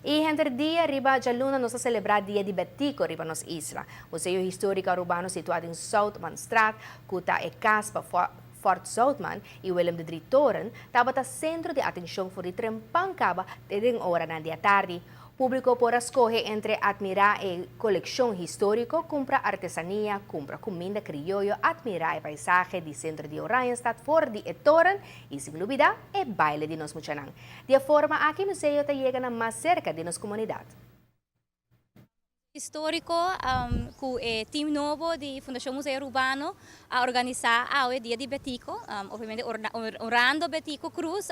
Y entre día riba de luna nos celebra Dia di Betico riba nos isla. Museo Histórico Urbano situado em Soutmanstraat, kuta e Caspa Fort Soutman e Willem de Dritoren, tabata centro de atenção for Trempancaba desde hora na dia tarde. Público por escoger entre admirar a coleção histórica, comprar artesania, comprar comida criollo, admirar o paisaje de centro de Oranjestad, for de Etoren e, sem dúvida, o baile de nos Muchanang. De forma aqui o museu está chegando mais cerca de nossa comunidade. Histórico com o time novo de Fundação Museu Urbano a organizar o Dia de Betico, obviamente orando Betico Cruz.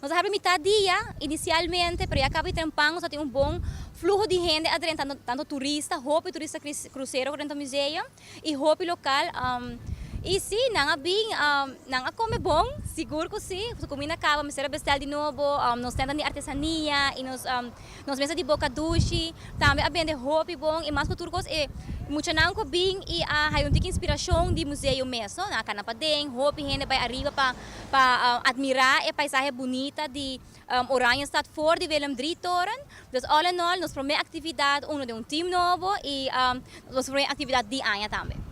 Nós abrimos metade dia inicialmente, mas acaba de tempang, só tem bom fluxo de gente adentro, tanto turista, roupa turista cruzeiro dentro do museu e roupa local. E sim, não come bom, seguro que sim. Se comida acaba, mas será bestel de novo. Nós temos de artesania e nós mesa de boca duche, também a vender roupa bom e mais culturas e muito não com bem e a uma inspiração de museu mesmo, na cana para dentro, roupa gente vai arriba para admirar a paisagem bonita de Oranjestad for de Willem Dritoren. Dus all in all, nós promete atividade de time novo e nós promete atividade de ano também.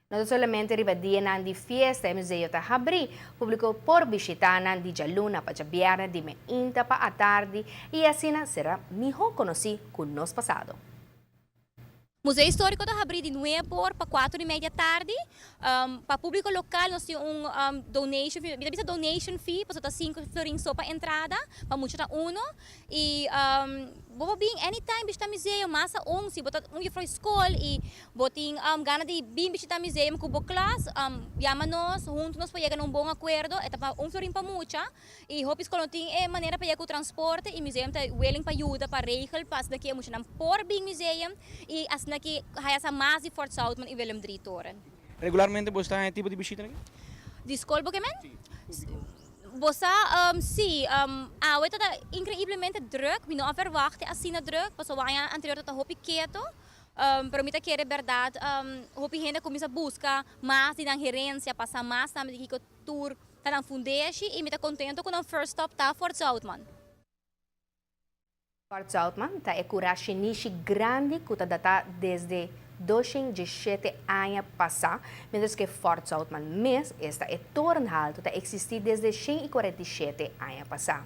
Não somente ribadia na de fiesta, o museu está abrir, público por visitar na de luna para viernes de meia para a tarde e assim será melhor conhecido com o nosso passado. O Museu Histórico está abrindo de 9 para 4:30 da tarde. Para o público local, nós temos donation fee, para 5 florins só para entrada, para muitos está 1. E vou bem anytime visitar o museu, massa 11, botar para a escola e botem gana de bem visitar o museu com a classe, chama-nos, juntos nós para chegar a um bom acordo, é para florim para muita, e hope escola tem maneira para chegar com o transporte, e o museu está willing para ajuda, para regel, para daqui a muito não por bem museu, e assim que há mais de Fort Soutman e Willem Dritoren. Regularmente você está em tipo de visita aqui? De escola, porque Bossa, sim, het is incredivelmente druk. We não verwachten assim na druk. Paso vaya anterior tot hopi quieto. Pero mita quiere verdad, hopi gente começa a buscar mais de gerência, passar mais também de que tour, tá na fundeshi e mita contento com o first stop tá Fort Soutman. Fort Soutman está coragem niche grande que está data desde 2017 anos passado, mientras que Fort Soutman mesmo está tornado a existir desde 147 anos passado.